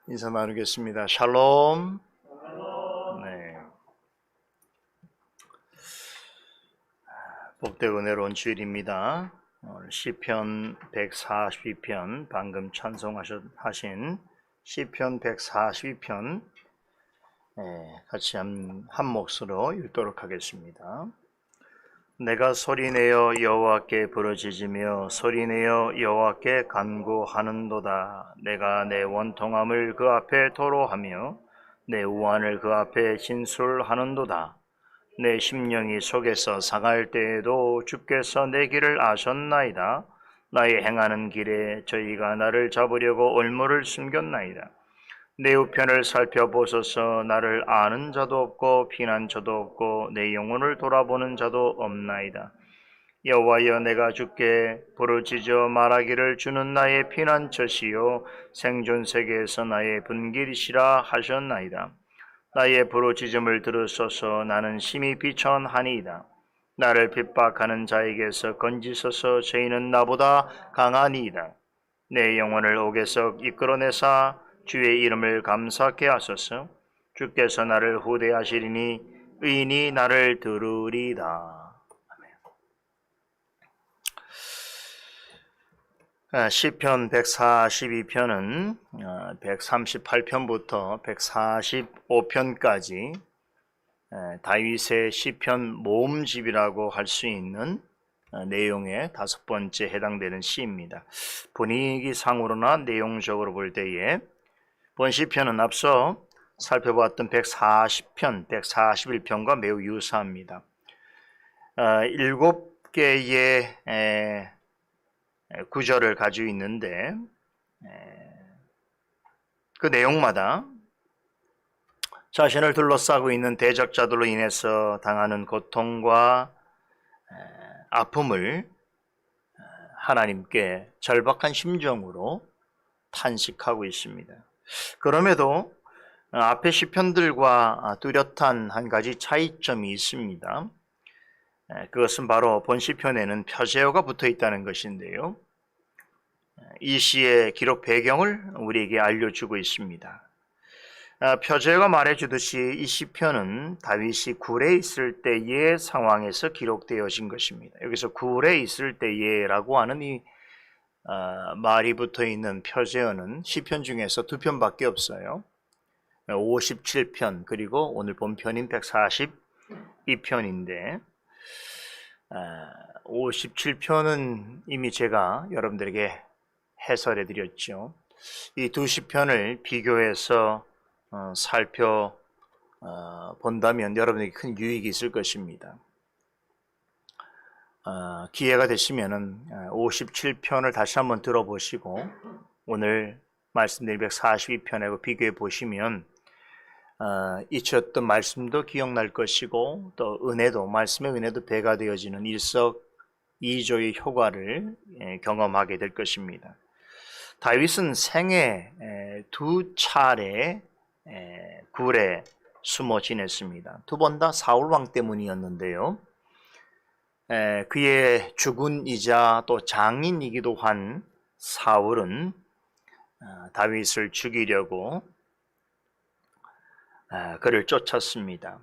인사 나누겠습니다. 샬롬. 네. 복되고 은혜로운 주일입니다. 오늘 시편 142편 방금 찬송하신 시편 142편 같이 한 몫으로 읽도록 하겠습니다. 내가 소리내어 여호와께 부르짖으며 소리내어 여호와께 간구하는도다. 내가 내 원통함을 그 앞에 토로하며 내 우환을 그 앞에 진술하는도다. 내 심령이 속에서 상할 때에도 주께서 내 길을 아셨나이다. 나의 행하는 길에 저희가 나를 잡으려고 올무를 숨겼나이다. 내 우편을 살펴보소서. 나를 아는 자도 없고 피난 자도 없고 내 영혼을 돌아보는 자도 없나이다. 여호와여, 내가 주께 부르짖어 말하기를 주는 나의 피난처시요 생존 세계에서 나의 분길이시라 하셨나이다. 나의 부르짖음을 들으소서. 나는 심히 비천하니이다. 나를 핍박하는 자에게서 건지소서. 저희는 나보다 강하니이다. 내 영혼을 옥에서 이끌어내사 주의 이름을 감사케 하소서. 주께서 나를 후대하시리니 의인이 나를 들으리다. 시편 142편은 138편부터 145편까지 다윗의 시편 모음집이라고 할 수 있는 내용의 5번째 해당되는 시입니다. 분위기상으로나 내용적으로 볼 때에 본 시편은 앞서 살펴보았던 140편, 141편과 매우 유사합니다. 7개의 구절을 가지고 있는데 그 내용마다 자신을 둘러싸고 있는 대적자들로 인해서 당하는 고통과 아픔을 하나님께 절박한 심정으로 탄식하고 있습니다. 그럼에도 앞의 시편들과 뚜렷한 한 가지 차이점이 있습니다. 그것은 바로 본 시편에는 표제어가 붙어 있다는 것인데요. 이 시의 기록 배경을 우리에게 알려주고 있습니다. 표제어가 말해주듯이 이 시편은 다윗이 굴에 있을 때의 상황에서 기록되어진 것입니다. 여기서 굴에 있을 때에라고 하는 이 말이 붙어 있는 표제어는 시편 중에서 2편밖에 없어요. 57편 그리고 오늘 본편인 142편인데 57편은 이미 제가 여러분들에게 해설해 드렸죠. 이 두 시편을 비교해서 살펴본다면 여러분에게 큰 유익이 있을 것입니다. 기회가 되시면 57편을 다시 한번 들어보시고 오늘 말씀드린 142편하고 비교해 보시면 잊혔던 말씀도 기억날 것이고 또 은혜도, 말씀의 은혜도 배가 되어지는 일석이조의 효과를 경험하게 될 것입니다. 다윗은 생애 2차례 굴에 숨어 지냈습니다. 2번 다 사울 왕 때문이었는데요. 그의 주군이자 또 장인이기도 한 사울은 다윗을 죽이려고 그를 쫓았습니다.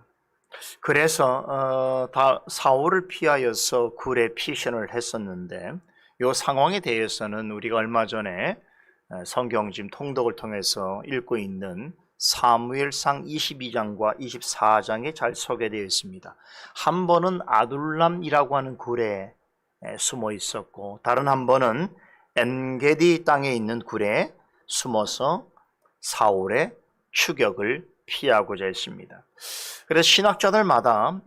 그래서 사울을 피하여서 굴에 피신을 했었는데 이 상황에 대해서는 우리가 얼마 전에 성경짐 통독을 통해서 읽고 있는 사무엘상 22장과 24장에 잘 소개되어 있습니다. 한 번은 아둘람이라고 하는 굴에 숨어 있었고 다른 한 번은 엔게디 땅에 있는 굴에 숨어서 사울의 추격을 피하고자 했습니다. 그래서 신학자들마다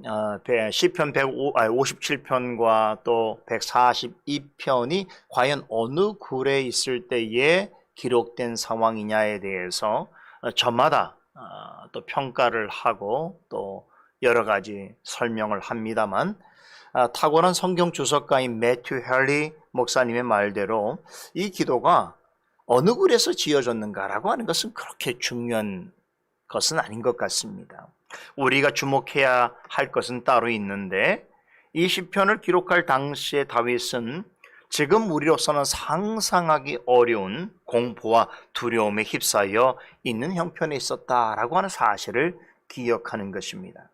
시편 57편과 또 142편이 과연 어느 굴에 있을 때에 기록된 상황이냐에 대해서 저마다 또 평가를 하고 또 여러 가지 설명을 합니다만 탁월한 성경 주석가인 매튜 헬리 목사님의 말대로 이 기도가 어느 굴에서 지어졌는가라고 하는 것은 그렇게 중요한 것은 아닌 것 같습니다. 우리가 주목해야 할 것은 따로 있는데 이 시편을 기록할 당시에 다윗은 지금 우리로서는 상상하기 어려운 공포와 두려움에 휩싸여 있는 형편에 있었다라고 하는 사실을 기억하는 것입니다.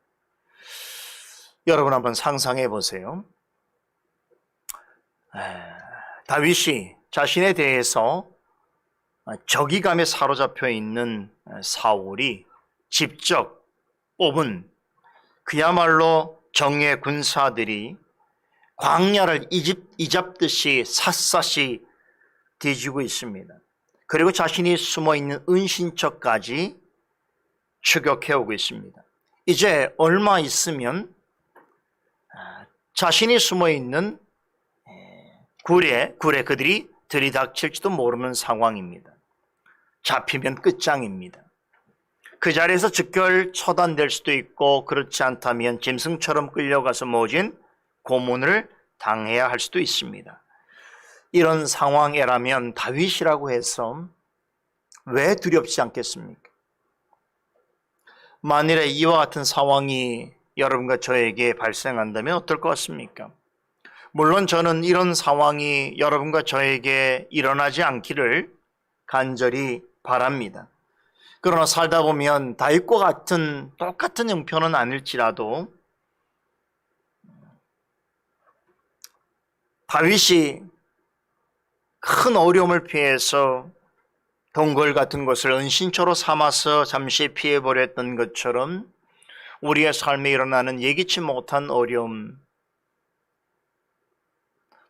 여러분 한번 상상해 보세요. 다윗이 자신에 대해서 적이감에 사로잡혀 있는 사울이 직접 뽑은 그야말로 정예 군사들이 광야를 이잡듯이 샅샅이 뒤지고 있습니다. 그리고 자신이 숨어있는 은신처까지 추격해오고 있습니다. 이제 얼마 있으면 자신이 숨어있는 굴에 그들이 들이닥칠지도 모르는 상황입니다. 잡히면 끝장입니다. 그 자리에서 즉결 처단될 수도 있고 그렇지 않다면 짐승처럼 끌려가서 모진 고문을 당해야 할 수도 있습니다. 이런 상황이라면 다윗이라고 해서 왜 두렵지 않겠습니까? 만일에 이와 같은 상황이 여러분과 저에게 발생한다면 어떨 것 같습니까? 물론 저는 이런 상황이 여러분과 저에게 일어나지 않기를 간절히 바랍니다. 그러나 살다 보면 다윗과 같은 똑같은 형편은 아닐지라도 다윗이 큰 어려움을 피해서 동굴 같은 곳을 은신처로 삼아서 잠시 피해버렸던 것처럼 우리의 삶에 일어나는 예기치 못한 어려움,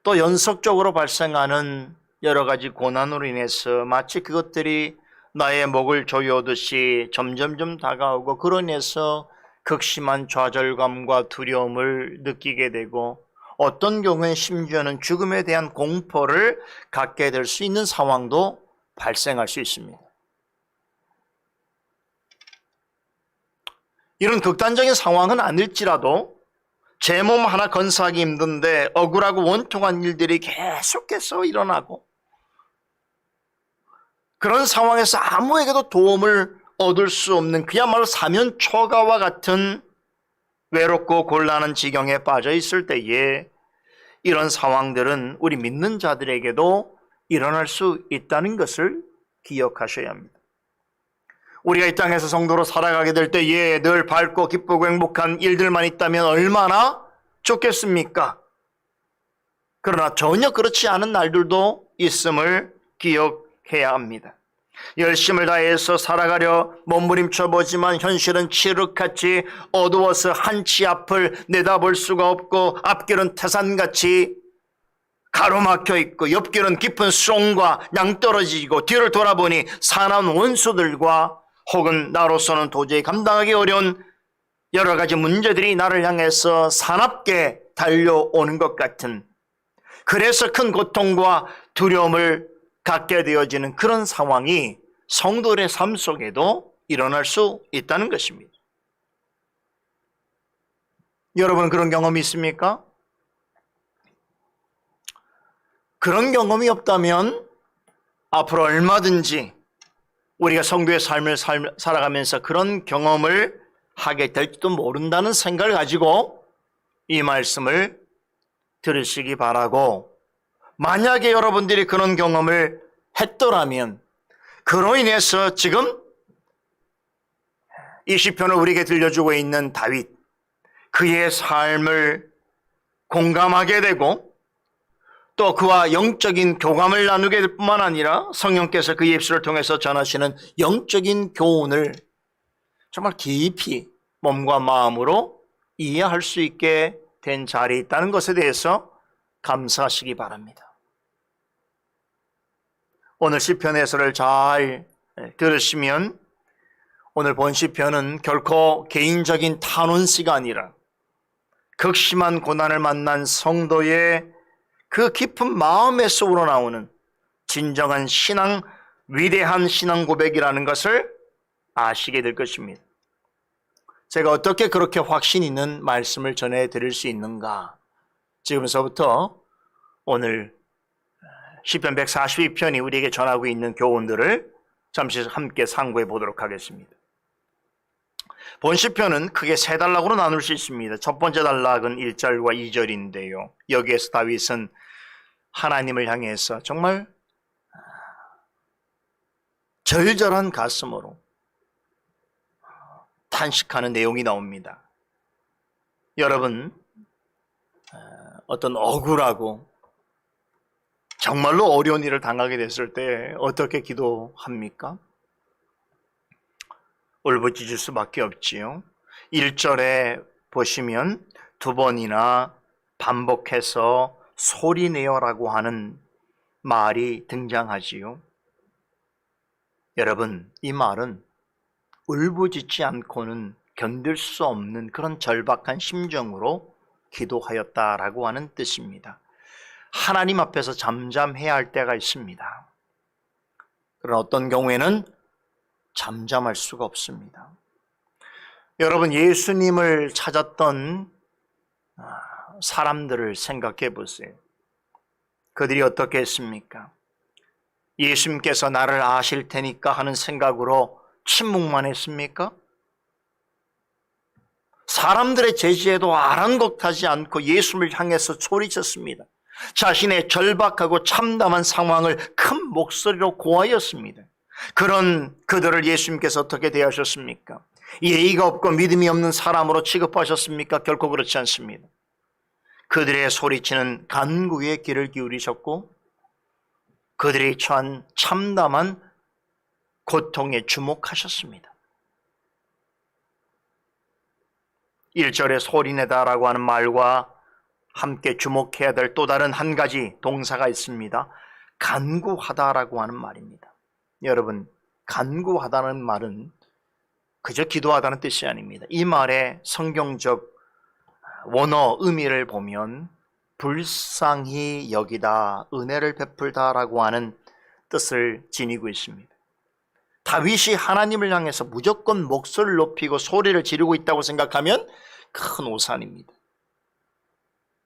또 연속적으로 발생하는 여러 가지 고난으로 인해서 마치 그것들이 나의 목을 조여오듯이 점점점 다가오고 그로 인해서 극심한 좌절감과 두려움을 느끼게 되고 어떤 경우엔 심지어는 죽음에 대한 공포를 갖게 될 수 있는 상황도 발생할 수 있습니다. 이런 극단적인 상황은 아닐지라도 제 몸 하나 건사하기 힘든데 억울하고 원통한 일들이 계속해서 일어나고 그런 상황에서 아무에게도 도움을 얻을 수 없는 그야말로 사면초가와 같은 외롭고 곤란한 지경에 빠져 있을 때에 이런 상황들은 우리 믿는 자들에게도 일어날 수 있다는 것을 기억하셔야 합니다. 우리가 이 땅에서 성도로 살아가게 될 때에 늘 밝고 기쁘고 행복한 일들만 있다면 얼마나 좋겠습니까? 그러나 전혀 그렇지 않은 날들도 있음을 기억해야 합니다. 열심을 다해서 살아가려 몸부림쳐 보지만 현실은 칠흑같이 어두워서 한치 앞을 내다볼 수가 없고 앞길은 태산같이 가로막혀 있고 옆길은 깊은 수렁과 낭떠러지고 뒤를 돌아보니 사나운 원수들과 혹은 나로서는 도저히 감당하기 어려운 여러 가지 문제들이 나를 향해서 사납게 달려오는 것 같은, 그래서 큰 고통과 두려움을 갖게 되어지는 그런 상황이 성도의 삶 속에도 일어날 수 있다는 것입니다. 여러분 그런 경험이 있습니까? 그런 경험이 없다면 앞으로 얼마든지 우리가 성도의 삶을 살아가면서 그런 경험을 하게 될지도 모른다는 생각을 가지고 이 말씀을 들으시기 바라고, 만약에 여러분들이 그런 경험을 했더라면 그로 인해서 지금 이 시편을 우리에게 들려주고 있는 다윗, 그의 삶을 공감하게 되고 또 그와 영적인 교감을 나누게 될 뿐만 아니라 성령께서 그의 입술을 통해서 전하시는 영적인 교훈을 정말 깊이 몸과 마음으로 이해할 수 있게 된 자리에 있다는 것에 대해서 감사하시기 바랍니다. 오늘 시편 해설을 잘 들으시면 오늘 본 시편은 결코 개인적인 탄원시가 아니라 극심한 고난을 만난 성도의 그 깊은 마음에서 우러나오는 진정한 신앙, 위대한 신앙 고백이라는 것을 아시게 될 것입니다. 제가 어떻게 그렇게 확신 있는 말씀을 전해드릴 수 있는가? 지금서부터 오늘 시편 142편이 우리에게 전하고 있는 교훈들을 잠시 함께 상고해 보도록 하겠습니다. 본 시편은 크게 세 단락으로 나눌 수 있습니다. 첫 번째 단락은 1절과 2절인데요. 여기에서 다윗은 하나님을 향해서 정말 절절한 가슴으로 탄식하는 내용이 나옵니다. 여러분, 어떤 억울하고 정말로 어려운 일을 당하게 됐을 때 어떻게 기도합니까? 울부짖을 수밖에 없지요. 1절에 보시면 두 번이나 반복해서 소리내어라고 하는 말이 등장하지요. 여러분, 이 말은 울부짖지 않고는 견딜 수 없는 그런 절박한 심정으로 기도하였다라고 하는 뜻입니다. 하나님 앞에서 잠잠해야 할 때가 있습니다. 그러나 어떤 경우에는 잠잠할 수가 없습니다. 여러분, 예수님을 찾았던 사람들을 생각해 보세요. 그들이 어떻게 했습니까? 예수님께서 나를 아실 테니까 하는 생각으로 침묵만 했습니까? 사람들의 제지에도 아랑곳하지 않고 예수님을 향해서 소리쳤습니다. 자신의 절박하고 참담한 상황을 큰 목소리로 고하였습니다. 그런 그들을 예수님께서 어떻게 대하셨습니까? 예의가 없고 믿음이 없는 사람으로 취급하셨습니까? 결코 그렇지 않습니다. 그들의 소리치는 간구에 귀를 기울이셨고 그들이 처한 참담한 고통에 주목하셨습니다. 1절에 소리내다라고 하는 말과 함께 주목해야 될 또 다른 한 가지 동사가 있습니다. 간구하다라고 하는 말입니다. 여러분, 간구하다는 말은 그저 기도하다는 뜻이 아닙니다. 이 말의 성경적 원어 의미를 보면 불쌍히 여기다, 은혜를 베풀다라고 하는 뜻을 지니고 있습니다. 다윗이 하나님을 향해서 무조건 목소리를 높이고 소리를 지르고 있다고 생각하면 큰 오산입니다.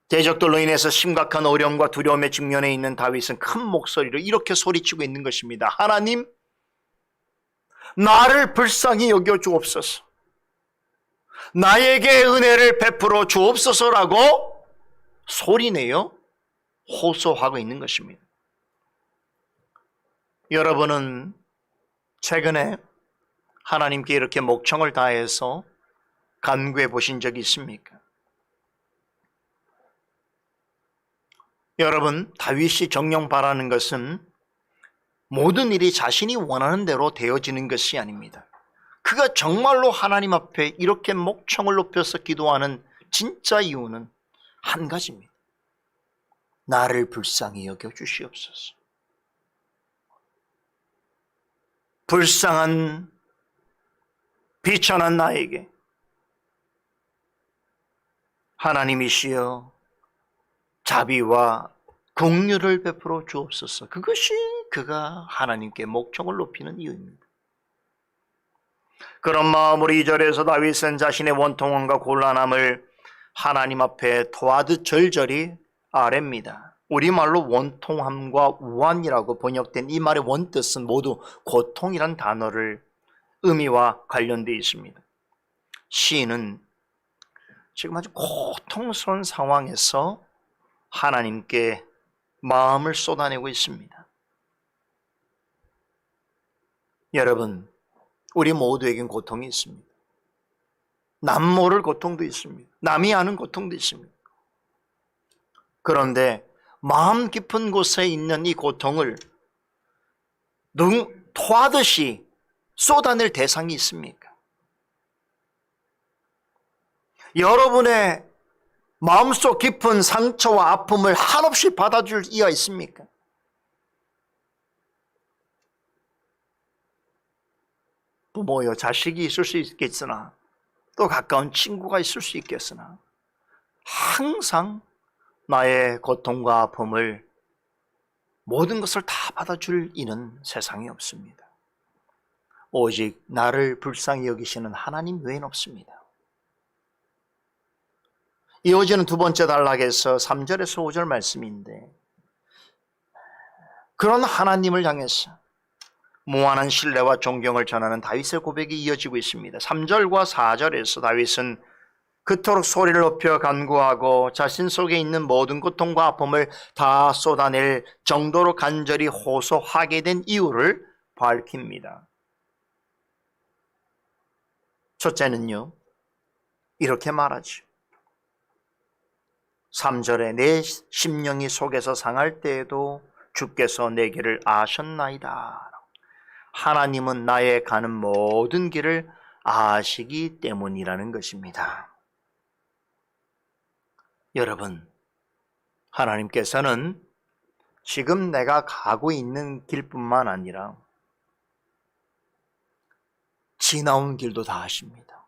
대적들로 인해서 심각한 어려움과 두려움에 직면해 있는 다윗은 큰 목소리로 이렇게 소리치고 있는 것입니다. 하나님, 나를 불쌍히 여겨 주옵소서. 나에게 은혜를 베풀어 주옵소서라고 소리내어 호소하고 있는 것입니다. 여러분은 최근에 하나님께 이렇게 목청을 다해서 간구해 보신 적이 있습니까? 여러분, 다윗이 정녕 바라는 것은 모든 일이 자신이 원하는 대로 되어지는 것이 아닙니다. 그가 정말로 하나님 앞에 이렇게 목청을 높여서 기도하는 진짜 이유는 한 가지입니다. 나를 불쌍히 여겨 주시옵소서. 불쌍한 비천한 나에게 하나님이시여 자비와 긍휼을 베풀어 주옵소서. 그것이 그가 하나님께 목청을 높이는 이유입니다. 그런 마음으로 2절에서 다윗은 자신의 원통함과 곤란함을 하나님 앞에 토하듯 절절히 아뢰입니다. 우리말로 원통함과 우환이라고 번역된 이 말의 원뜻은 모두 고통이란 단어를 의미와 관련되어 있습니다. 시인은 지금 아주 고통스러운 상황에서 하나님께 마음을 쏟아내고 있습니다. 여러분, 우리 모두에겐 고통이 있습니다. 남 모를 고통도 있습니다. 남이 아는 고통도 있습니다. 그런데 마음 깊은 곳에 있는 이 고통을 토하듯이 쏟아낼 대상이 있습니까? 여러분의 마음속 깊은 상처와 아픔을 한없이 받아줄 이가 있습니까? 부모여 자식이 있을 수 있겠으나 또 가까운 친구가 있을 수 있겠으나 항상 나의 고통과 아픔을 모든 것을 다 받아줄 이는 세상에 없습니다. 오직 나를 불쌍히 여기시는 하나님 외엔 없습니다. 이어지는 두 번째 단락에서 3절에서 5절 말씀인데 그런 하나님을 향해서 무한한 신뢰와 존경을 전하는 다윗의 고백이 이어지고 있습니다. 3절과 4절에서 다윗은 그토록 소리를 높여 간구하고 자신 속에 있는 모든 고통과 아픔을 다 쏟아낼 정도로 간절히 호소하게 된 이유를 밝힙니다. 첫째는요, 이렇게 말하죠. 3절에 내 심령이 속에서 상할 때에도 주께서 내 길을 아셨나이다. 하나님은 나의 가는 모든 길을 아시기 때문이라는 것입니다. 여러분, 하나님께서는 지금 내가 가고 있는 길뿐만 아니라 지나온 길도 다 아십니다.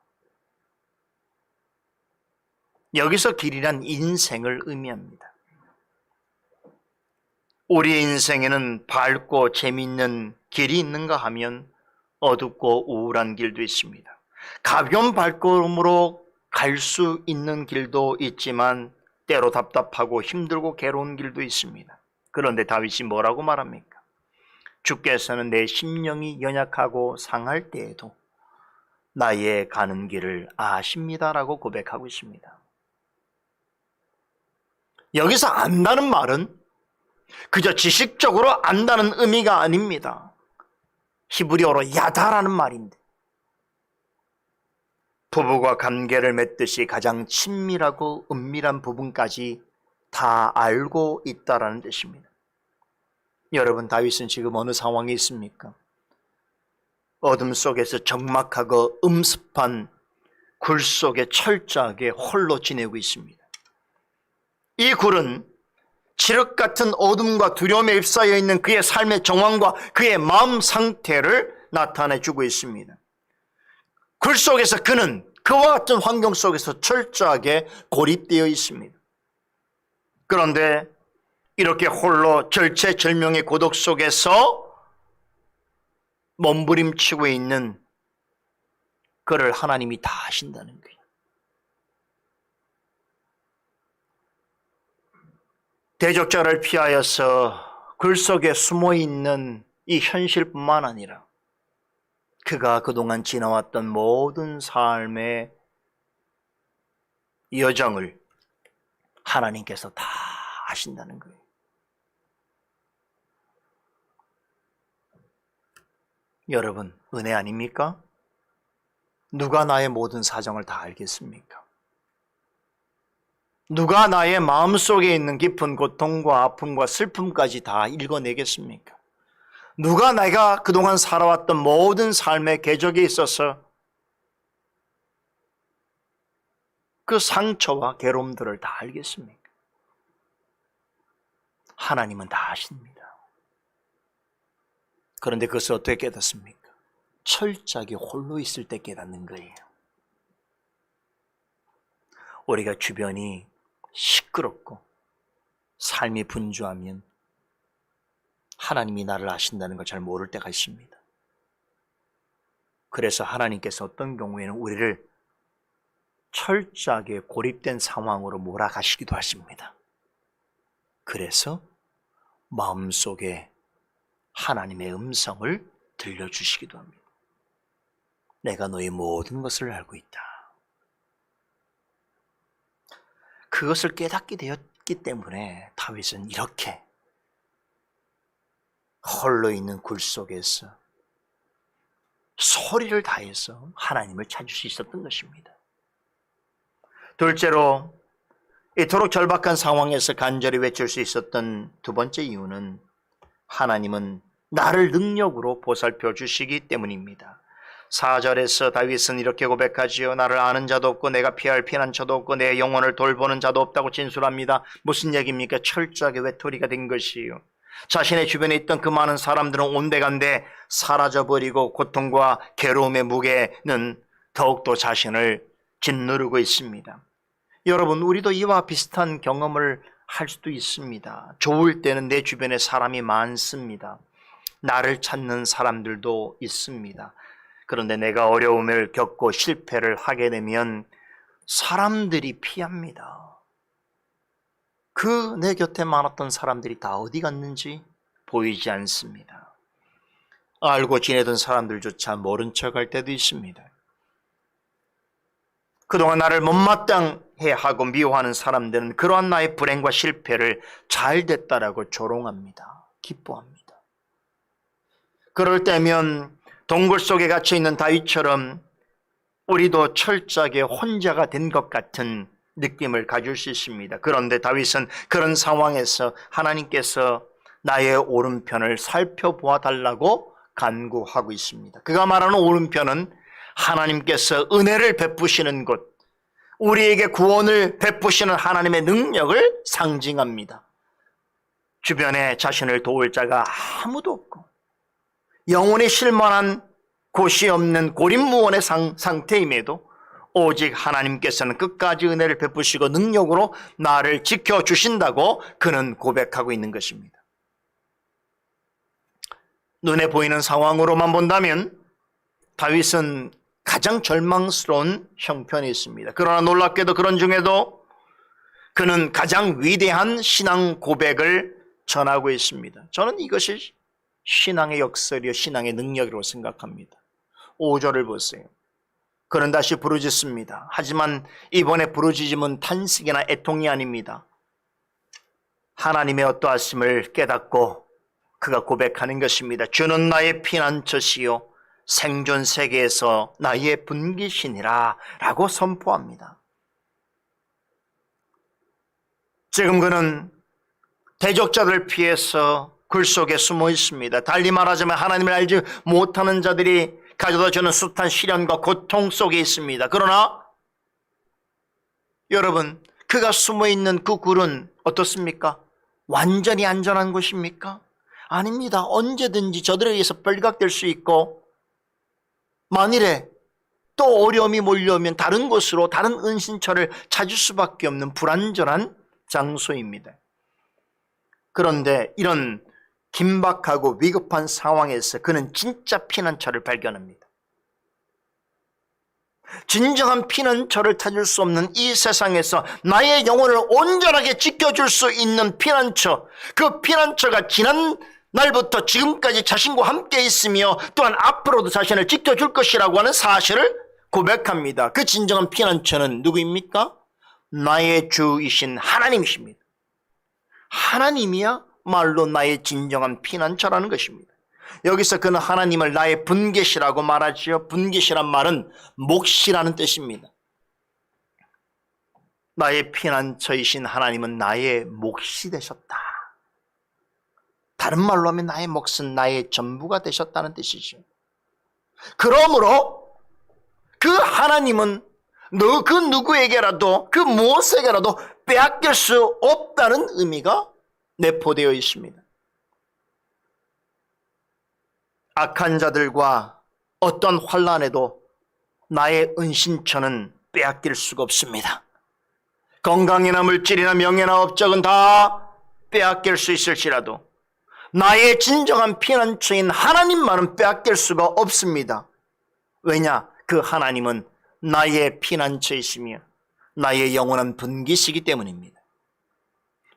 여기서 길이란 인생을 의미합니다. 우리의 인생에는 밝고 재미있는 길이 있는가 하면 어둡고 우울한 길도 있습니다. 가벼운 발걸음으로 갈 수 있는 길도 있지만 때로 답답하고 힘들고 괴로운 길도 있습니다. 그런데 다윗이 뭐라고 말합니까? 주께서는 내 심령이 연약하고 상할 때에도 나의 가는 길을 아십니다라고 고백하고 있습니다. 여기서 안다는 말은 그저 지식적으로 안다는 의미가 아닙니다. 히브리어로 야다라는 말인데, 부부가 관계를 맺듯이 가장 친밀하고 은밀한 부분까지 다 알고 있다라는 뜻입니다. 여러분, 다윗은 지금 어느 상황에 있습니까? 어둠 속에서 적막하고 음습한 굴 속에 철저하게 홀로 지내고 있습니다. 이 굴은 칠흑 같은 어둠과 두려움에 휩싸여 있는 그의 삶의 정황과 그의 마음 상태를 나타내 주고 있습니다. 굴 속에서 그는 그와 같은 환경 속에서 철저하게 고립되어 있습니다. 그런데 이렇게 홀로 절체절명의 고독 속에서 몸부림치고 있는 그를 하나님이 다 아신다는 거예요. 대적자를 피하여서 굴 속에 숨어 있는 이 현실뿐만 아니라 그가 그동안 지나왔던 모든 삶의 여정을 하나님께서 다 아신다는 거예요. 여러분, 은혜 아닙니까? 누가 나의 모든 사정을 다 알겠습니까? 누가 나의 마음속에 있는 깊은 고통과 아픔과 슬픔까지 다 읽어내겠습니까? 누가 내가 그동안 살아왔던 모든 삶의 궤적에 있어서 그 상처와 괴로움들을 다 알겠습니까? 하나님은 다 아십니다. 그런데 그것을 어떻게 깨닫습니까? 철저하게 홀로 있을 때 깨닫는 거예요. 우리가 주변이 시끄럽고 삶이 분주하면 하나님이 나를 아신다는 걸 잘 모를 때가 있습니다. 그래서 하나님께서 어떤 경우에는 우리를 철저하게 고립된 상황으로 몰아가시기도 하십니다. 그래서 마음속에 하나님의 음성을 들려주시기도 합니다. 내가 너의 모든 것을 알고 있다. 그것을 깨닫게 되었기 때문에 다윗은 이렇게 홀로 있는 굴 속에서 소리를 다해서 하나님을 찾을 수 있었던 것입니다. 둘째로, 이토록 절박한 상황에서 간절히 외칠 수 있었던 두 번째 이유는 하나님은 나를 능력으로 보살펴 주시기 때문입니다. 4절에서 다윗은 이렇게 고백하지요. 나를 아는 자도 없고 내가 피할 피난처도 없고 내 영혼을 돌보는 자도 없다고 진술합니다. 무슨 얘기입니까? 철저하게 외톨이가 된 것이요. 자신의 주변에 있던 그 많은 사람들은 온데간데 사라져버리고 고통과 괴로움의 무게는 더욱더 자신을 짓누르고 있습니다. 여러분, 우리도 이와 비슷한 경험을 할 수도 있습니다. 좋을 때는 내 주변에 사람이 많습니다. 나를 찾는 사람들도 있습니다. 그런데 내가 어려움을 겪고 실패를 하게 되면 사람들이 피합니다. 그 내 곁에 많았던 사람들이 다 어디 갔는지 보이지 않습니다. 알고 지내던 사람들조차 모른 척할 때도 있습니다. 그동안 나를 못마땅해 하고 미워하는 사람들은 그러한 나의 불행과 실패를 잘 됐다라고 조롱합니다. 기뻐합니다. 그럴 때면 동굴 속에 갇혀 있는 다윗처럼 우리도 철저하게 혼자가 된 것 같은 느낌을 가질 수 있습니다. 그런데 다윗은 그런 상황에서 하나님께서 나의 오른편을 살펴보아 달라고 간구하고 있습니다. 그가 말하는 오른편은 하나님께서 은혜를 베푸시는 곳, 우리에게 구원을 베푸시는 하나님의 능력을 상징합니다. 주변에 자신을 도울 자가 아무도 없고 영혼이 실만한 곳이 없는 고립무원의 상태임에도 오직 하나님께서는 끝까지 은혜를 베푸시고 능력으로 나를 지켜주신다고 그는 고백하고 있는 것입니다. 눈에 보이는 상황으로만 본다면 다윗은 가장 절망스러운 형편이 있습니다. 그러나 놀랍게도 그런 중에도 그는 가장 위대한 신앙 고백을 전하고 있습니다. 저는 이것이 신앙의 역설이요 신앙의 능력이라고 생각합니다. 5절을 보세요. 그는 다시 부르짖습니다. 하지만 이번에 부르짖음은 탄식이나 애통이 아닙니다. 하나님의 어떠하심을 깨닫고 그가 고백하는 것입니다. 주는 나의 피난처시요 생존 세계에서 나의 분기신이라 라고 선포합니다. 지금 그는 대적자들을 피해서 굴 속에 숨어 있습니다. 달리 말하자면 하나님을 알지 못하는 자들이 가져다 주는 숱한 시련과 고통 속에 있습니다. 그러나 여러분, 그가 숨어 있는 그 굴은 어떻습니까? 완전히 안전한 곳입니까? 아닙니다. 언제든지 저들에 의해서 발각될 수 있고 만일에 또 어려움이 몰려오면 다른 곳으로 다른 은신처를 찾을 수밖에 없는 불안전한 장소입니다. 그런데 이런 긴박하고 위급한 상황에서 그는 진짜 피난처를 발견합니다. 진정한 피난처를 찾을 수 없는 이 세상에서 나의 영혼을 온전하게 지켜줄 수 있는 피난처, 그 피난처가 지난 날부터 지금까지 자신과 함께 있으며 또한 앞으로도 자신을 지켜줄 것이라고 하는 사실을 고백합니다. 그 진정한 피난처는 누구입니까? 나의 주이신 하나님이십니다. 하나님이야 말로 나의 진정한 피난처라는 것입니다. 여기서 그는 하나님을 나의 분계시라고 말하지요. 분계시란 말은 몫이라는 뜻입니다. 나의 피난처이신 하나님은 나의 몫이 되셨다. 다른 말로 하면 나의 몫은 나의 전부가 되셨다는 뜻이죠. 그러므로 그 하나님은 그 누구에게라도 그 무엇에게라도 빼앗길 수 없다는 의미가 내포되어 있습니다. 악한 자들과 어떤 환난에도 나의 은신처는 빼앗길 수가 없습니다. 건강이나 물질이나 명예나 업적은 다 빼앗길 수 있을지라도 나의 진정한 피난처인 하나님만은 빼앗길 수가 없습니다. 왜냐? 그 하나님은 나의 피난처이시며 나의 영원한 분기시기 때문입니다.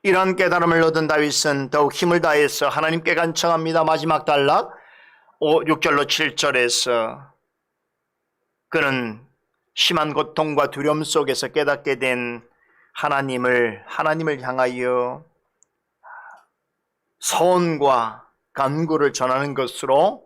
이러한 깨달음을 얻은 다윗은 더욱 힘을 다해서 하나님께 간청합니다. 마지막 단락 6절로 7절에서 그는 심한 고통과 두려움 속에서 깨닫게 된 하나님을 향하여 서원과 간구를 전하는 것으로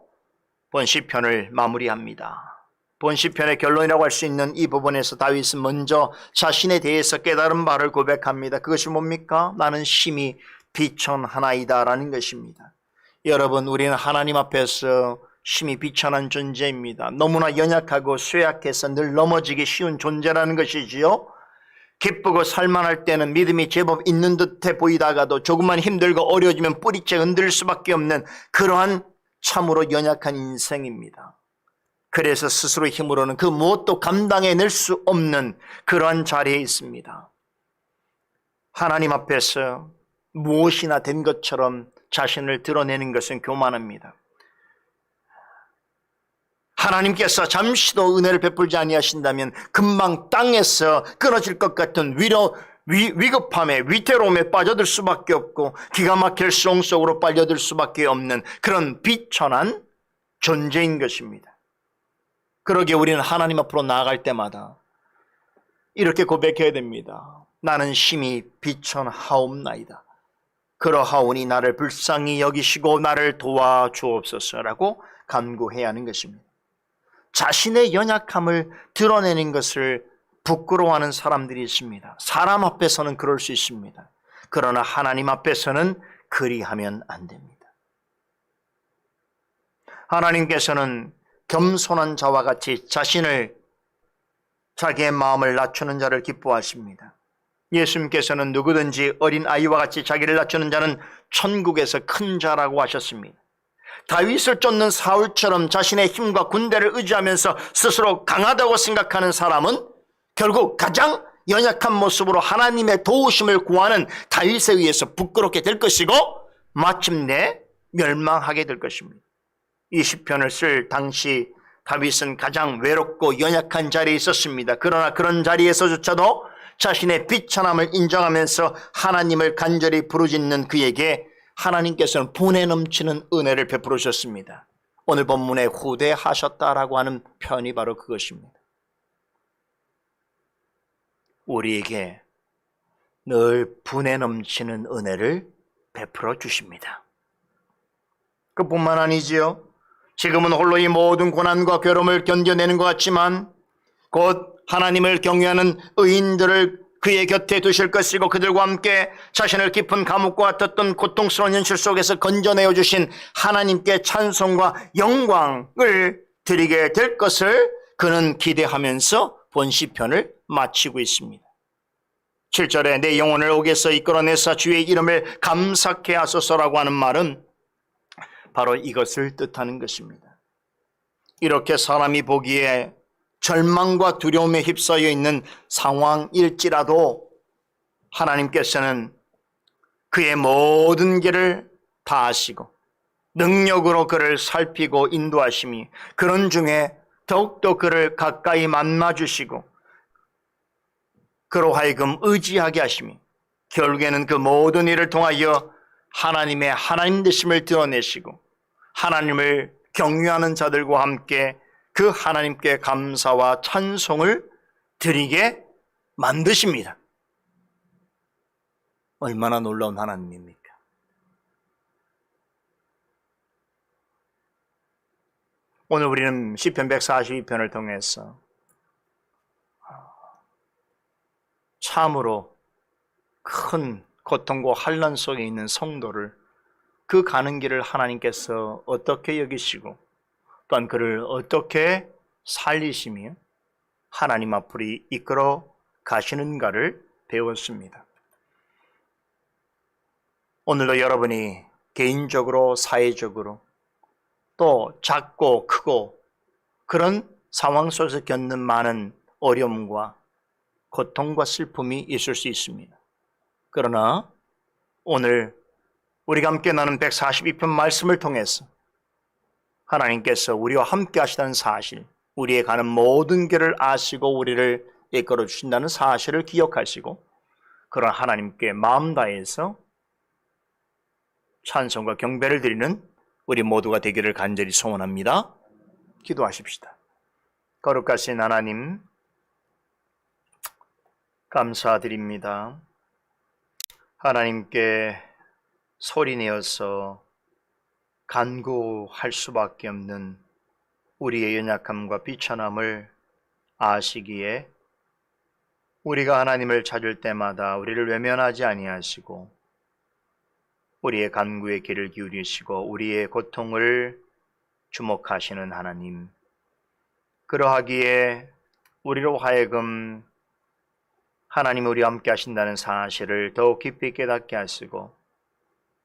본 시편을 마무리합니다. 본 시편의 결론이라고 할 수 있는 이 부분에서 다윗은 먼저 자신에 대해서 깨달은 바를 고백합니다. 그것이 뭡니까? 나는 심히 비천하나이다 라는 것입니다. 여러분, 우리는 하나님 앞에서 심히 비천한 존재입니다. 너무나 연약하고 쇠약해서 늘 넘어지기 쉬운 존재라는 것이지요. 기쁘고 살만할 때는 믿음이 제법 있는 듯해 보이다가도 조금만 힘들고 어려워지면 뿌리째 흔들 수밖에 없는 그러한 참으로 연약한 인생입니다. 그래서 스스로 힘으로는 그 무엇도 감당해낼 수 없는 그러한 자리에 있습니다. 하나님 앞에서 무엇이나 된 것처럼 자신을 드러내는 것은 교만합니다. 하나님께서 잠시도 은혜를 베풀지 아니하신다면 금방 땅에서 끊어질 것 같은 위급함에 위태로움에 빠져들 수밖에 없고 기가 막힐 수렁 속으로 빨려들 수밖에 없는 그런 비천한 존재인 것입니다. 그러기에 우리는 하나님 앞으로 나아갈 때마다 이렇게 고백해야 됩니다. 나는 심히 비천하옵나이다. 그러하오니 나를 불쌍히 여기시고 나를 도와주옵소서라고 간구해야 하는 것입니다. 자신의 연약함을 드러내는 것을 부끄러워하는 사람들이 있습니다. 사람 앞에서는 그럴 수 있습니다. 그러나 하나님 앞에서는 그리하면 안 됩니다. 하나님께서는 겸손한 자와 같이 자기의 마음을 낮추는 자를 기뻐하십니다. 예수님께서는 누구든지 어린 아이와 같이 자기를 낮추는 자는 천국에서 큰 자라고 하셨습니다. 다윗을 쫓는 사울처럼 자신의 힘과 군대를 의지하면서 스스로 강하다고 생각하는 사람은 결국 가장 연약한 모습으로 하나님의 도우심을 구하는 다윗에 의해서 부끄럽게 될 것이고 마침내 멸망하게 될 것입니다. 이 시편을 쓸 당시 다윗은 가장 외롭고 연약한 자리에 있었습니다. 그러나 그런 자리에서조차도 자신의 비천함을 인정하면서 하나님을 간절히 부르짖는 그에게 하나님께서는 분에 넘치는 은혜를 베풀어 주셨습니다. 오늘 본문에 후대하셨다라고 하는 표현이 바로 그것입니다. 우리에게 늘 분에 넘치는 은혜를 베풀어 주십니다. 그뿐만 아니지요. 지금은 홀로 이 모든 고난과 괴로움을 견뎌내는 것 같지만 곧 하나님을 경외하는 의인들을 그의 곁에 두실 것이고 그들과 함께 자신을 깊은 감옥과 같았던 고통스러운 현실 속에서 건져내어 주신 하나님께 찬송과 영광을 드리게 될 것을 그는 기대하면서 본 시편을 마치고 있습니다. 7절에 내 영혼을 옥에서 이끌어내사 주의 이름을 감사케 하소서라고 하는 말은 바로 이것을 뜻하는 것입니다. 이렇게 사람이 보기에 절망과 두려움에 휩싸여 있는 상황일지라도 하나님께서는 그의 모든 길을 다 아시고 능력으로 그를 살피고 인도하심이 그런 중에 더욱더 그를 가까이 만나주시고 그로 하여금 의지하게 하심이 결국에는 그 모든 일을 통하여 하나님의 하나님 되심을 드러내시고 하나님을 경외하는 자들과 함께 그 하나님께 감사와 찬송을 드리게 만드십니다. 얼마나 놀라운 하나님입니까? 오늘 우리는 시편 142편을 통해서 참으로 큰 고통과 환난 속에 있는 성도를 그 가는 길을 하나님께서 어떻게 여기시고 또한 그를 어떻게 살리시며 하나님 앞으로 이끌어 가시는가를 배웠습니다. 오늘도 여러분이 개인적으로 사회적으로 또 작고 크고 그런 상황 속에서 겪는 많은 어려움과 고통과 슬픔이 있을 수 있습니다. 그러나 오늘 우리가 함께 나눈 142편 말씀을 통해서 하나님께서 우리와 함께 하시다는 사실, 우리의 가는 모든 길을 아시고 우리를 이끌어 주신다는 사실을 기억하시고 그런 하나님께 마음 다해서 찬송과 경배를 드리는 우리 모두가 되기를 간절히 소원합니다. 기도하십시다. 거룩하신 하나님, 감사드립니다. 하나님께 소리내어서 간구할 수밖에 없는 우리의 연약함과 비천함을 아시기에 우리가 하나님을 찾을 때마다 우리를 외면하지 아니하시고 우리의 간구에 귀를 기울이시고 우리의 고통을 주목하시는 하나님, 그러하기에 우리로 하여금 하나님 우리와 함께 하신다는 사실을 더욱 깊이 깨닫게 하시고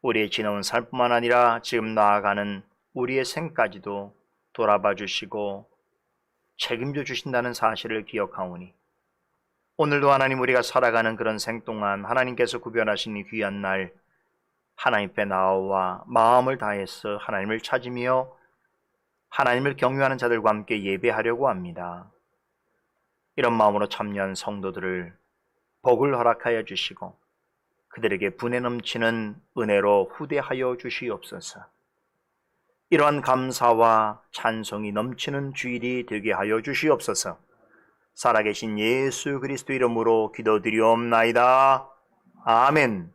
우리의 지나온 삶뿐만 아니라 지금 나아가는 우리의 생까지도 돌아봐 주시고 책임져 주신다는 사실을 기억하오니 오늘도 하나님 우리가 살아가는 그런 생 동안 하나님께서 구별하신 이 귀한 날 하나님 앞에 나와 마음을 다해서 하나님을 찾으며 하나님을 경외하는 자들과 함께 예배하려고 합니다. 이런 마음으로 참여한 성도들을 복을 허락하여 주시고 그들에게 분에 넘치는 은혜로 후대하여 주시옵소서. 이러한 감사와 찬송이 넘치는 주일이 되게 하여 주시옵소서. 살아계신 예수 그리스도 이름으로 기도드리옵나이다. 아멘.